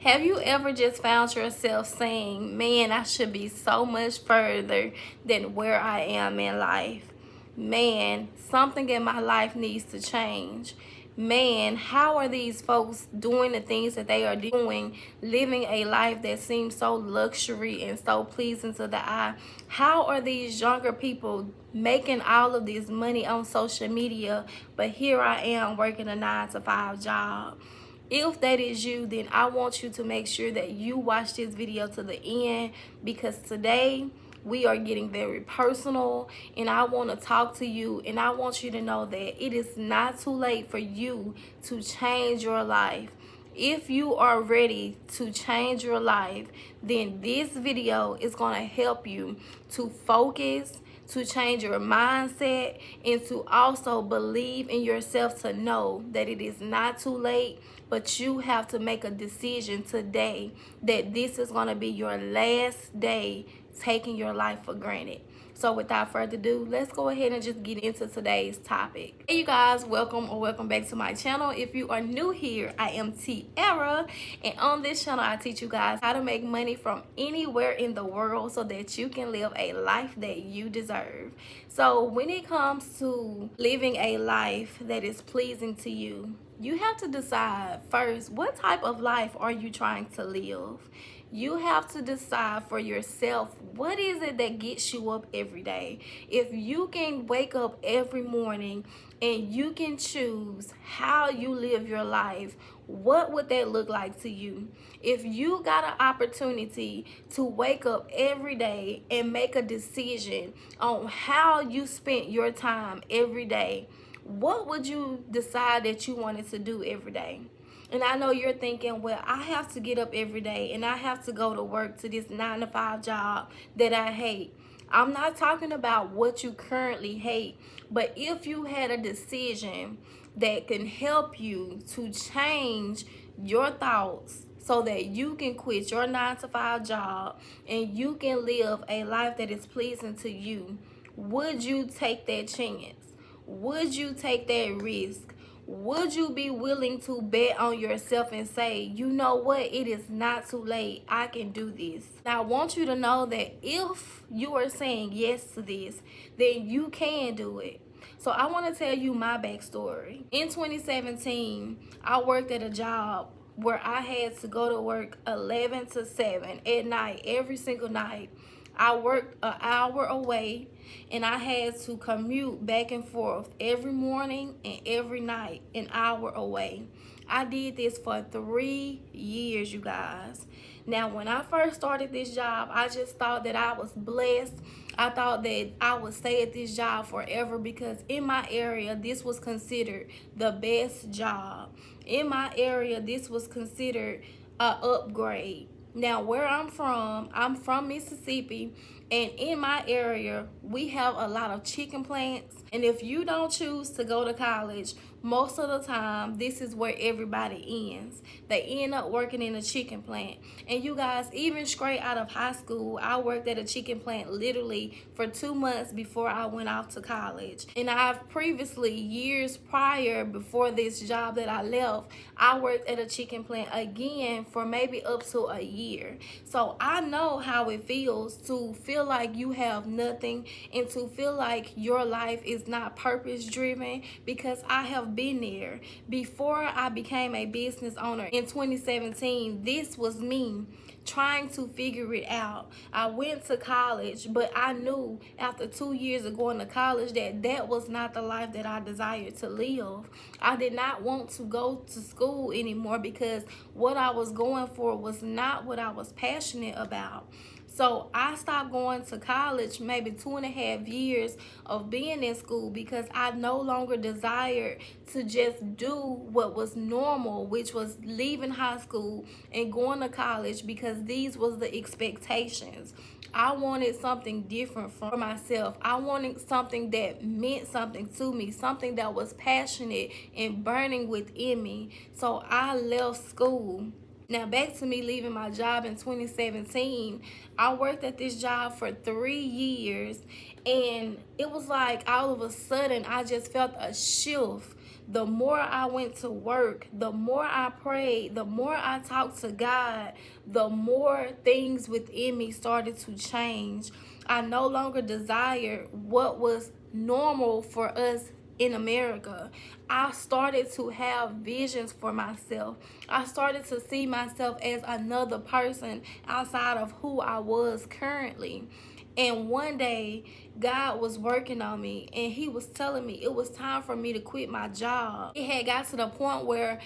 Have you ever just found yourself saying, man, I should be so much further than where I am in life? Man, something in my life needs to change. Man, how are these folks doing the things that they are doing, living a life that seems so luxury and so pleasing to the eye? How are these younger people making all of this money on social media, but here I am working a 9-to-5 job? If that is you, then I want you to make sure that you watch this video to the end, because today we are getting very personal and I want to talk to you, and I want you to know that it is not too late for you to change your life. If you are ready to change your life, then this video is going to help you to focus, to change your mindset, and to also believe in yourself, to know that it is not too late, but you have to make a decision today that this is going to be your last day taking your life for granted. So without further ado, let's go ahead and just get into today's topic. Hey you guys, welcome back to my channel. If you are new here, I am Teara, and on this channel I teach you guys how to make money from anywhere in the world so that you can live a life that you deserve. So when it comes to living a life that is pleasing to you, you have to decide first, what type of life are you trying to live? You have to decide for yourself, what is it that gets you up every day? If you can wake up every morning and you can choose how you live your life, what would that look like to you? If you got an opportunity to wake up every day and make a decision on how you spent your time every day, what would you decide that you wanted to do every day? And I know you're thinking, well, I have to get up every day and I have to go to work to this 9-to-5 job that I hate. I'm not talking about what you currently hate, but if you had a decision that can help you to change your thoughts so that you can quit your 9-to-5 job and you can live a life that is pleasing to you, would you take that chance? Would you take that risk? Would you be willing to bet on yourself and say, you know what, it is not too late, I can do this? Now I want you to know that if you are saying yes to this, then you can do it. So I want to tell you my backstory. In 2017, I worked at a job where I had to go to work 11 to 7 at night, every single night. I worked an hour away and I had to commute back and forth every morning and every night, an hour away. I did this for 3 years, you guys. Now, when I first started this job, I just thought that I was blessed. I thought that I would stay at this job forever because in my area, this was considered the best job. In my area, this was considered an upgrade. Now, where I'm from Mississippi, and in my area, we have a lot of chicken plants. And if you don't choose to go to college, most of the time, this is where everybody ends. They end up working in a chicken plant. And you guys, even straight out of high school, I worked at a chicken plant literally for 2 months before I went off to college. And I've previously, years prior, before this job that I left, I worked at a chicken plant again for maybe up to a year. So I know how it feels to feel like you have nothing and to feel like your life is not purpose driven, because I have been there. Before I became a business owner in 2017, this was me trying to figure it out. I went to college, but I knew after 2 years of going to college that that was not the life that I desired to live. I did not want to go to school anymore because what I was going for was not what I was passionate about. So I stopped going to college maybe 2.5 years of being in school because I no longer desired to just do what was normal, which was leaving high school and going to college, because these was the expectations. I wanted something different for myself. I wanted something that meant something to me, something that was passionate and burning within me. So I left school. Now back to me leaving my job in 2017. I worked at this job for 3 years, and it was like all of a sudden I just felt a shift. the more I went to work, the more I prayed, the more I talked to God, the more things within me started to change. I no longer desired what was normal for us in America. I started to have visions for myself. I started to see myself as another person outside of who I was currently. And one day, God was working on me, and He was telling me it was time for me to quit my job. It had got to the point where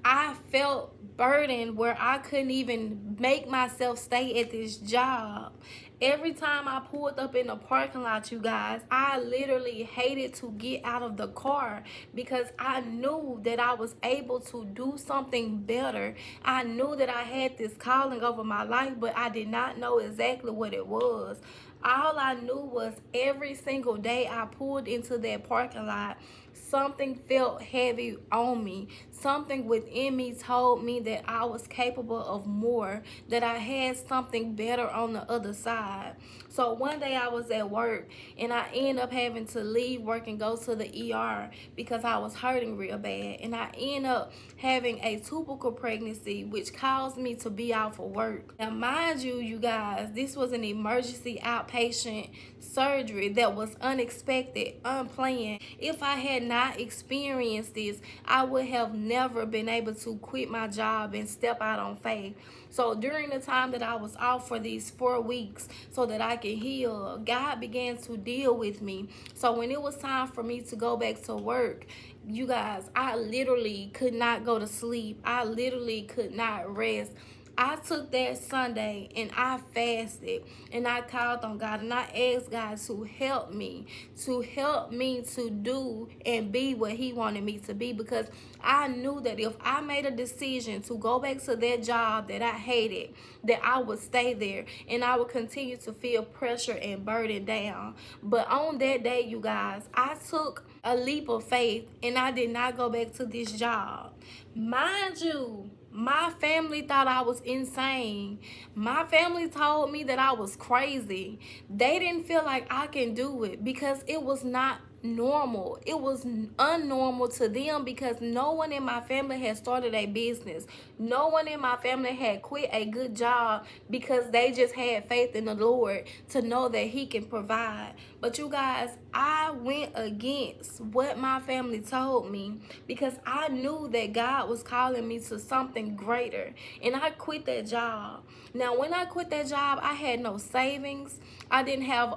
I felt burdened, where I couldn't even make myself stay at this job. Every time I pulled up in the parking lot, you guys, I literally hated to get out of the car because I knew that I was able to do something better. I knew that I had this calling over my life, but I did not know exactly what it was. All I knew was every single day I pulled into that parking lot, something felt heavy on me. Something within me told me that I was capable of more, that I had something better on the other side. So one day I was at work and I ended up having to leave work and go to the ER because I was hurting real bad. And I ended up having a tubercle pregnancy, which caused me to be out for work. Now, mind you, you guys, this was an emergency outpatient surgery that was unexpected, unplanned. If I had not experienced this, I would have never been able to quit my job and step out on faith. So during the time that I was off for these 4 weeks so that I could heal, God began to deal with me. So when it was time for me to go back to work, you guys, I literally could not go to sleep. I literally could not rest. I took that Sunday and I fasted and I called on God and I asked God to help me to do and be what He wanted me to be, because I knew that if I made a decision to go back to that job that I hated, that I would stay there and I would continue to feel pressure and burden down. But on that day, you guys, I took a leap of faith and I did not go back to this job. Mind you, my family thought I was insane. My family told me that I was crazy. They didn't feel like I can do it because it was not normal. It was unnormal to them because no one in my family had started a business. No one in my family had quit a good job because they just had faith in the Lord to know that He can provide. But you guys, I went against what my family told me because I knew that God was calling me to something greater, and I quit that job. Now, when I quit that job, I had no savings. I didn't have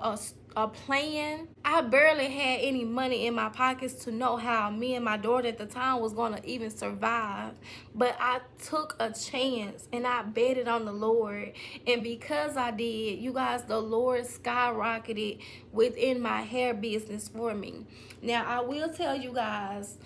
a plan. I barely had any money in my pockets to know how me and my daughter at the time was going to even survive. But I took a chance and I betted on the Lord. And because I did, you guys, the Lord skyrocketed within my hair business for me. Now, I will tell you guys,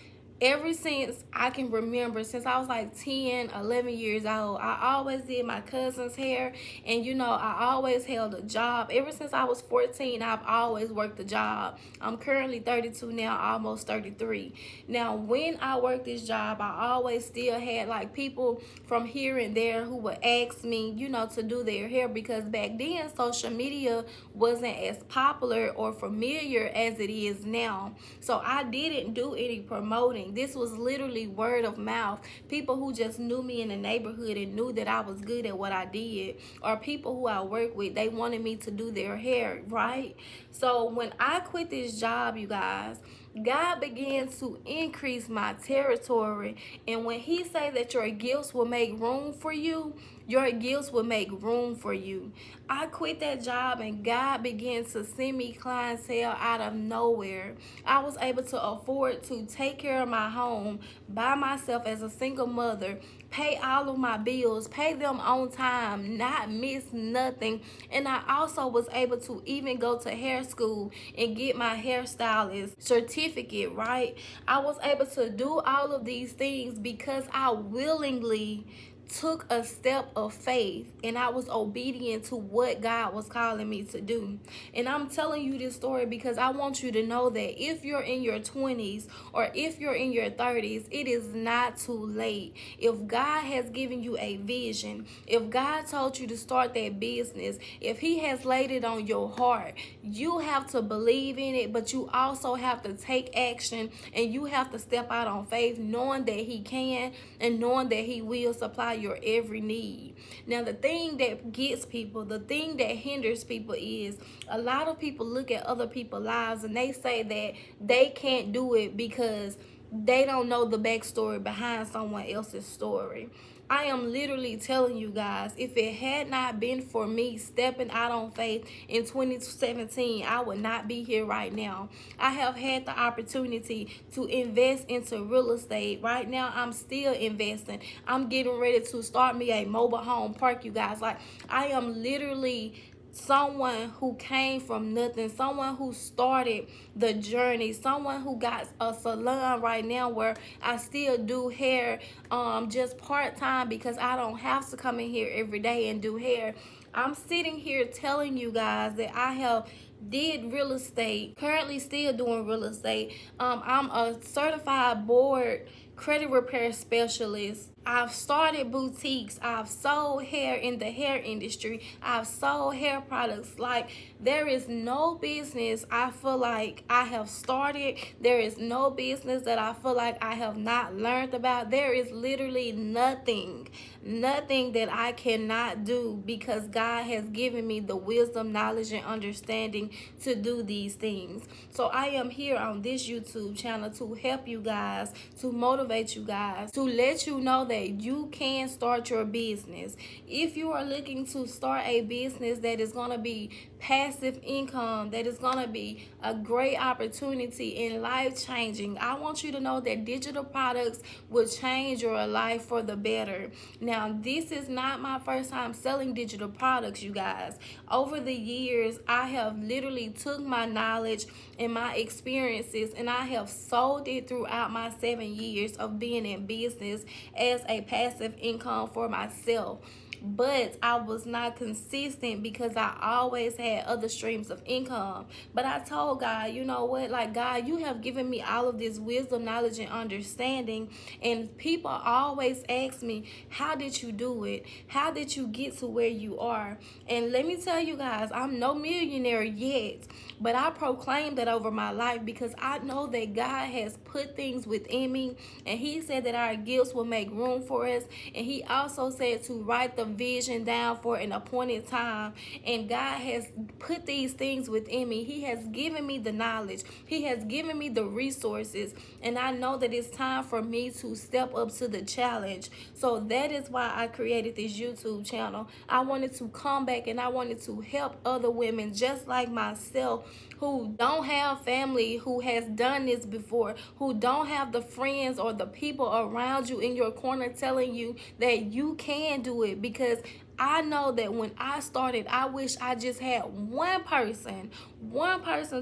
ever since I can remember, since I was like 10, 11 years old, I always did my cousin's hair. And you know, I always held a job. Ever since I was 14, I've always worked a job. I'm currently 32 now, almost 33. Now, when I worked this job, I always still had like people from here and there who would ask me, you know, to do their hair, because back then social media wasn't as popular or familiar as it is now. So I didn't do any promoting. This was literally word of mouth. People who just knew me in the neighborhood and knew that I was good at what I did, or people who I work with, they wanted me to do their hair, right? So when I quit this job, you guys, God began to increase my territory. And when He say that your gifts will make room for you, your gifts will make room for you. I quit that job and God began to send me clientele out of nowhere. I was able to afford to take care of my home by myself as a single mother, pay all of my bills, pay them on time, not miss nothing. And I also was able to even go to hair school and get my hairstylist certificate, right? I was able to do all of these things because I willingly took a step of faith and I was obedient to what God was calling me to do. And I'm telling you this story because I want you to know that if you're in your 20s or if you're in your 30s, it is not too late. If God has given you a vision, if God told you to start that business, if He has laid it on your heart, you have to believe in it, but you also have to take action, and you have to step out on faith, knowing that He can and knowing that He will supply your every need. Now, the thing that gets people, the thing that hinders people is a lot of people look at other people's lives and they say that they can't do it because they don't know the backstory behind someone else's story. I am literally telling you guys, if it had not been for me stepping out on faith in 2017, I would not be here right now. I have had the opportunity to invest into real estate. Right now, I'm still investing. I'm getting ready to start me a mobile home park, you guys. Like, I am literally someone who came from nothing, someone who started the journey, someone who got a salon right now where I still do hair just part-time because I don't have to come in here every day and do hair. I'm sitting here telling you guys that I have did real estate, currently still doing real estate. I'm a certified board credit repair specialist. I've started boutiques. I've sold hair in the hair industry. I've sold hair products. Like, there is no business I feel like I have started. There is no business that I feel like I have not learned about. There is literally nothing that I cannot do because God has given me the wisdom, knowledge, and understanding to do these things. So I am here on this YouTube channel to help you guys, to motivate you guys, to let you know that you can start your business. If you are looking to start a business that is going to be passive income, that is going to be a great opportunity and life changing, I want you to know that digital products will change your life for the better. Now, this is not my first time selling digital products, you guys. Over the years, I have literally took my knowledge and my experiences and I have sold it throughout my 7 years of being in business as a passive income for myself. But I was not consistent because I always had other streams of income. But I told God, you know what? Like, God, you have given me all of this wisdom, knowledge, and understanding. And people always ask me, how did you do it? How did you get to where you are? And let me tell you guys, I'm no millionaire yet. But I proclaim that over my life because I know that God has put things within me. And He said that our gifts will make room for us. And He also said to write the vision down for an appointed time. And God has put these things within me. He has given me the knowledge. He has given me the resources. And I know that it's time for me to step up to the challenge. So that is why I created this YouTube channel. I wanted to come back and I wanted to help other women just like myself who don't have family who has done this before, who don't have the friends or the people around you in your corner telling you that you can do it. Because I know that when I started, I wish I just had one person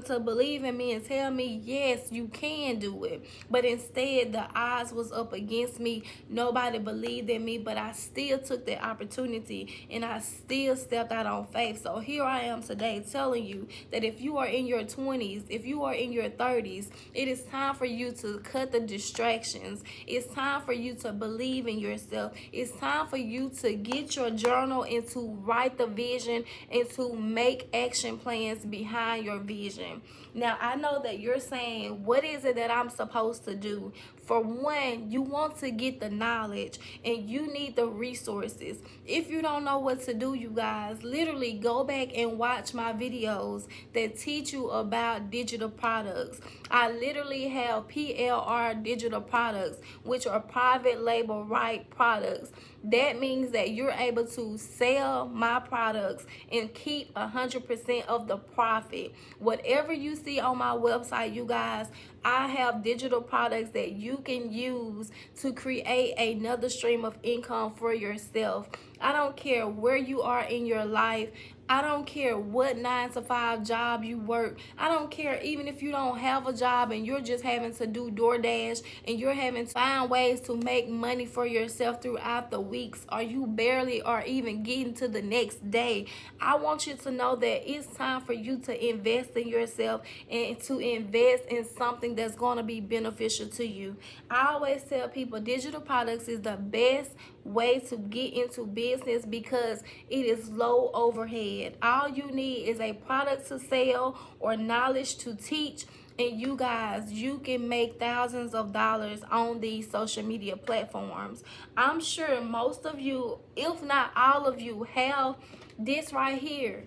to believe in me and tell me, yes, you can do it. But instead, the odds was up against me. Nobody believed in me, but I still took the opportunity and I still stepped out on faith. So here I am today telling you that if you are in your 20s, if you are in your 30s, it is time for you to cut the distractions. It's time for you to believe in yourself. It's time for you to get your journal and to write the vision and to make action plans behind your vision. Now, I know that you're saying, what is it that I'm supposed to do? For one, you want to get the knowledge and you need the resources. If you don't know what to do, you guys, literally go back and watch my videos that teach you about digital products. I literally have PLR digital products, which are private label right products. That means that you're able to sell my products and keep 100% of the profit. Whatever you see on my website, you guys, I have digital products that you can use to create another stream of income for yourself. I don't care where you are in your life. I don't care what 9 to 5 job you work. I don't care even if you don't have a job and you're just having to do DoorDash and you're having to find ways to make money for yourself throughout the weeks, or you barely are even getting to the next day. I want you to know that it's time for you to invest in yourself and to invest in something that's going to be beneficial to you. I always tell people digital products is the best way to get into business because it is low overhead. All you need is a product to sell or knowledge to teach, and you guys, you can make thousands of dollars on these social media platforms. I'm sure most of you, if not all of you, have this right here.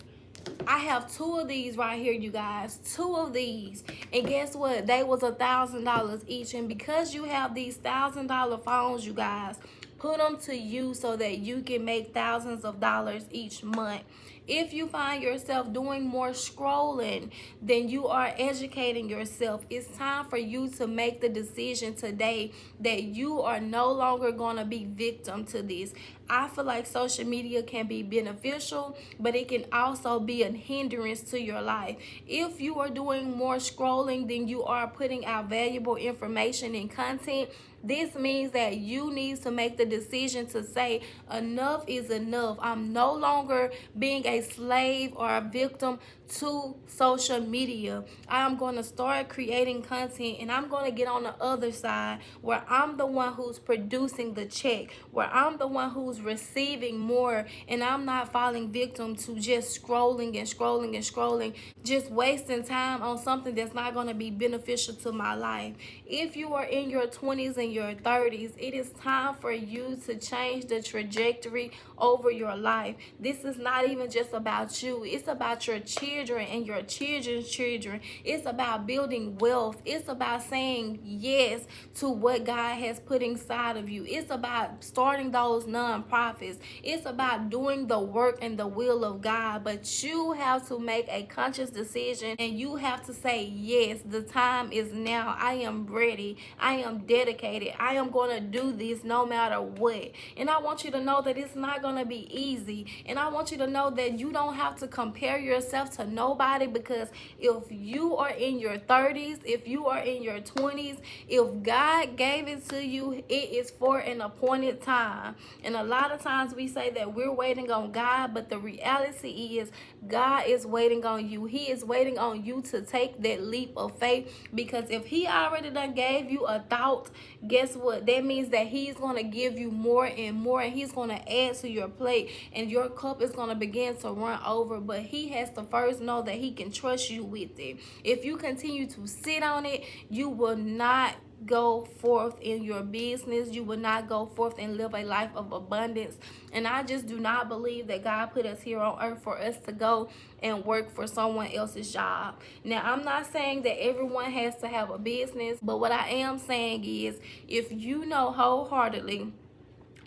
I have 2 of these right here, you guys. 2 of these. And guess what? They was $1,000 each. And because you have these $1,000 phones, you guys, put them to use so that you can make thousands of dollars each month. If you find yourself doing more scrolling than you are educating yourself, it's time for you to make the decision today that you are no longer going to be victim to this. I feel like social media can be beneficial, but it can also be a hindrance to your life. If you are doing more scrolling than you are putting out valuable information and content, this means that you need to make the decision to say enough is enough. I'm no longer being a slave or a victim to social media. I'm going to start creating content, and I'm going to get on the other side where I'm the one who's producing the check, where I'm the one who's receiving more, and I'm not falling victim to just scrolling and scrolling and scrolling, just wasting time on something that's not going to be beneficial to my life. If you are in your 20s and your 30s, it is time for you to change the trajectory over your life. This is not even just about you. It's about your children and your children's children. It's about building wealth. It's about saying yes to what God has put inside of you. It's about starting those nonprofits. It's about doing the work and the will of God. But you have to make a conscious decision, and you have to say, yes, the time is now. I am ready. I am dedicated. I am going to do this no matter what. And I want you to know that it's not going to be easy. And I want you to know that you don't have to compare yourself to nobody, because if you are in your 30s, if you are in your 20s, if God gave it to you, it is for an appointed time. And a lot of times we say that we're waiting on God, but the reality is God is waiting on you. He is waiting on you to take that leap of faith, because if he already done gave you a thought, guess what? That means that he's going to give you more and more, and he's going to add to your plate, and your cup is going to begin to run over. But he has to first know that he can trust you with it. If you continue to sit on it, you will not go forth in your business. You will not go forth and live a life of abundance. And I just do not believe that God put us here on earth for us to go and work for someone else's job. Now, I'm not saying that everyone has to have a business, but what I am saying is, if you know wholeheartedly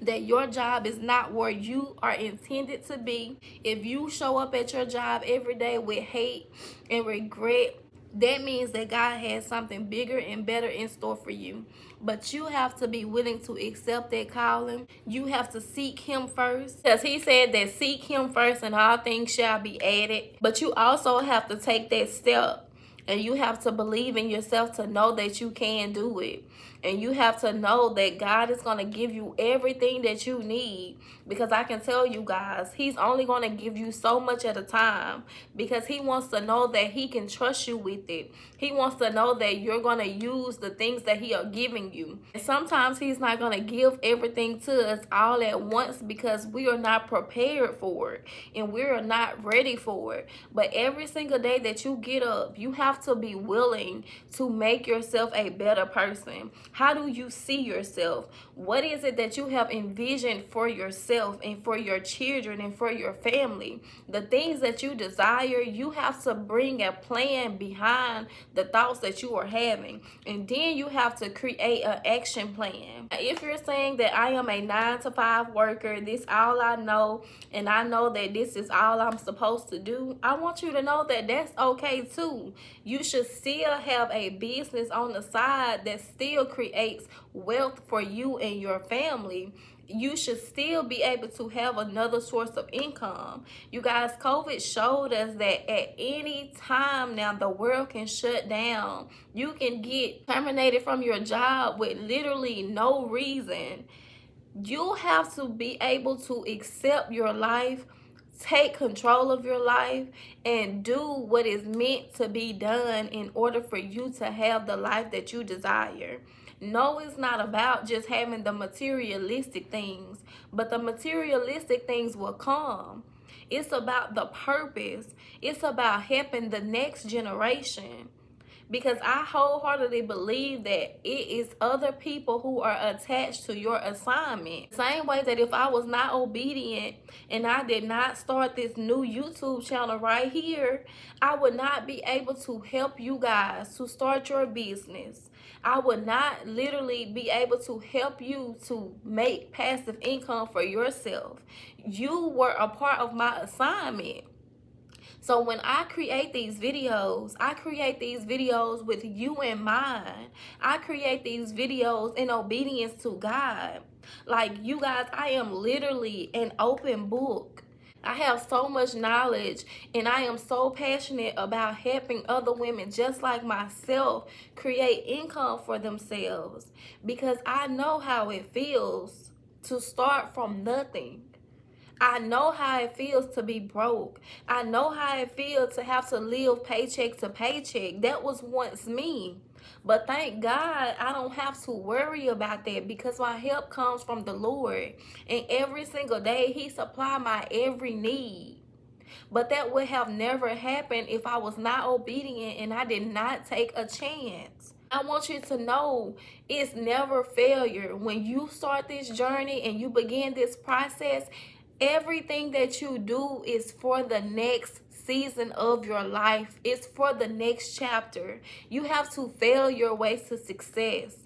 that your job is not where you are intended to be, if you show up at your job every day with hate and regret, that means that God has something bigger and better in store for you. But you have to be willing to accept that calling. You have to seek him first, because he said that seek him first and all things shall be added. But you also have to take that step, and you have to believe in yourself to know that you can do it. And you have to know that God is going to give you everything that you need, because I can tell you guys, he's only going to give you so much at a time, because he wants to know that he can trust you with it. He wants to know that you're going to use the things that he are giving you. And sometimes he's not going to give everything to us all at once, because we are not prepared for it and we are not ready for it. But every single day that you get up, you have to be willing to make yourself a better person. How do you see yourself? What is it that you have envisioned for yourself and for your children and for your family? The things that you desire, you have to bring a plan behind the thoughts that you are having. And then you have to create an action plan. If you're saying that I am a 9-to-5 worker, this all I know, and I know that this is all I'm supposed to do, I want you to know that that's okay too. You should still have a business on the side that still creates wealth for you and your family. you should still be able to have another source of income. You guys, COVID showed us that at any time now the world can shut down. You can get terminated from your job with literally no reason. You have to be able to accept your life, take control of your life, and do what is meant to be done in order for you to have the life that you desire. No, it's not about just having the materialistic things, but the materialistic things will come. It's about the purpose. It's about helping the next generation. Because I wholeheartedly believe that it is other people who are attached to your assignment. Same way that if I was not obedient and I did not start this new YouTube channel right here, I would not be able to help you guys to start your business. I would not literally be able to help you to make passive income for yourself. You were a part of my assignment. So when I create these videos with you in mind. I create these videos in obedience to God. Like, you guys, I am literally an open book. I have so much knowledge, and I am so passionate about helping other women just like myself create income for themselves, because I know how it feels to start from nothing. I know how it feels to be broke. I know how it feels to have to live paycheck to paycheck. That was once me. But thank God I don't have to worry about that, because my help comes from the Lord. And every single day He supplies my every need. But that would have never happened if I was not obedient and I did not take a chance. I want you to know it's never failure. When you start this journey and you begin this process, everything that you do is for the next season of your life. It's for the next chapter. You have to fail your way to success.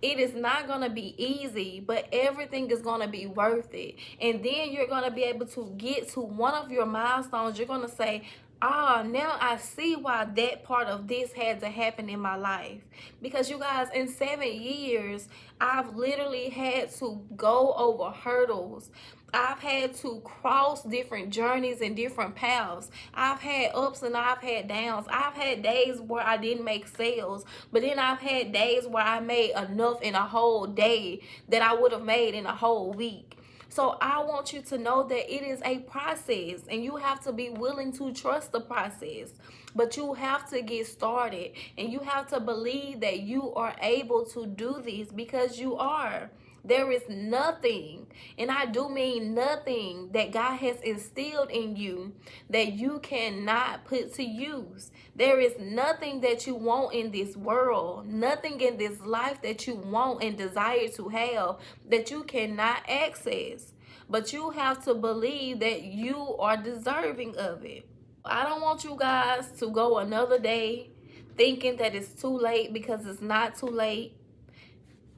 It is not going to be easy, but everything is going to be worth it. And then you're going to be able to get to one of your milestones. You're going to say, now I see why that part of this had to happen in my life. Because you guys, in 7 years, I've literally had to go over hurdles. I've had to cross different journeys and different paths. I've had ups and I've had downs. I've had days where I didn't make sales, but then I've had days where I made enough in a whole day that I would have made in a whole week. So I want you to know that it is a process, and you have to be willing to trust the process. But you have to get started, and you have to believe that you are able to do this, because you are. There is nothing, and I do mean nothing, that God has instilled in you that you cannot put to use. There is nothing that you want in this world, nothing in this life that you want and desire to have that you cannot access. But you have to believe that you are deserving of it. I don't want you guys to go another day thinking that it's too late, because it's not too late.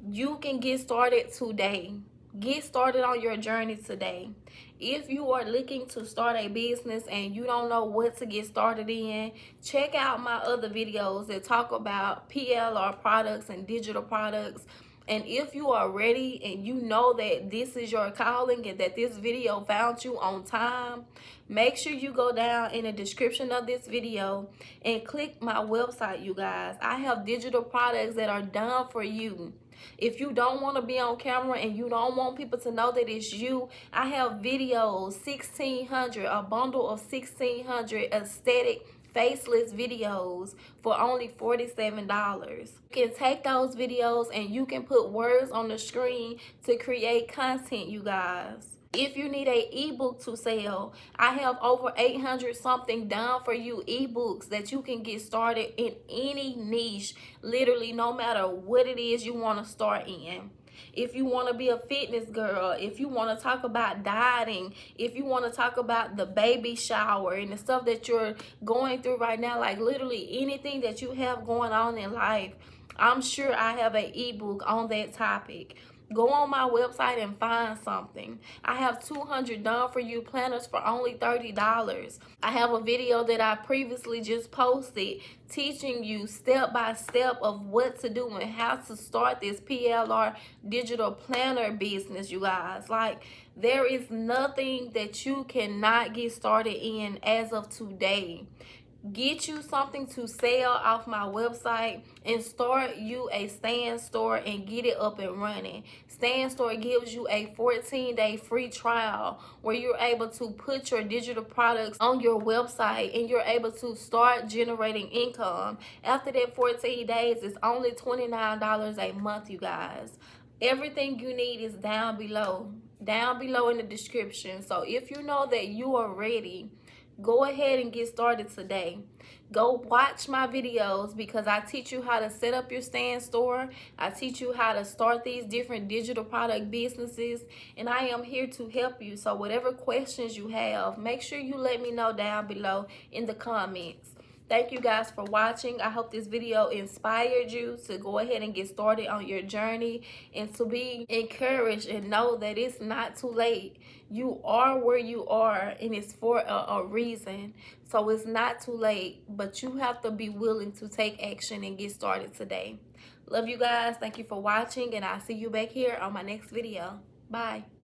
You can get started today. Get started on your journey today. If you are looking to start a business and you don't know what to get started in, check out my other videos that talk about PLR products and digital products. And if you are ready and you know that this is your calling and that this video found you on time, make sure you go down in the description of this video and click my website, you guys. I have digital products that are done for you. If you don't want to be on camera and you don't want people to know that it's you, I have videos, 1,600, a bundle of 1,600 aesthetic faceless videos for only $47. You can take those videos and you can put words on the screen to create content, you guys. If you need a ebook to sell, I have over 800 something done for you ebooks that you can get started in any niche, literally no matter what it is you want to start in. If you want to be a fitness girl, if you want to talk about dieting, if you want to talk about the baby shower and the stuff that you're going through right now, like literally anything that you have going on in life, I'm sure I have an ebook on that topic. Go on my website and find something. I have 200 done for you planners for only $30. I have a video that I previously just posted teaching you step by step of what to do and how to start this PLR digital planner business, you guys. Like, there is nothing that you cannot get started in as of today. Get you something to sell off my website and start you a stand store and get it up and running. Stand store gives you a 14-day free trial where you're able to put your digital products on your website and you're able to start generating income. After that 14 days, it's only $29 a month, you guys. Everything you need is down below in the description. So if you know that you are ready, go ahead and get started today. Go watch my videos because I teach you how to set up your stand store. I teach you how to start these different digital product businesses, and I am here to help you. So whatever questions you have, make sure you let me know down below in the comments. Thank you guys for watching. I hope this video inspired you to go ahead and get started on your journey and to be encouraged and know that it's not too late. You are where you are, and it's for a reason. So it's not too late, but you have to be willing to take action and get started today. Love you guys. Thank you for watching, and I'll see you back here on my next video. Bye.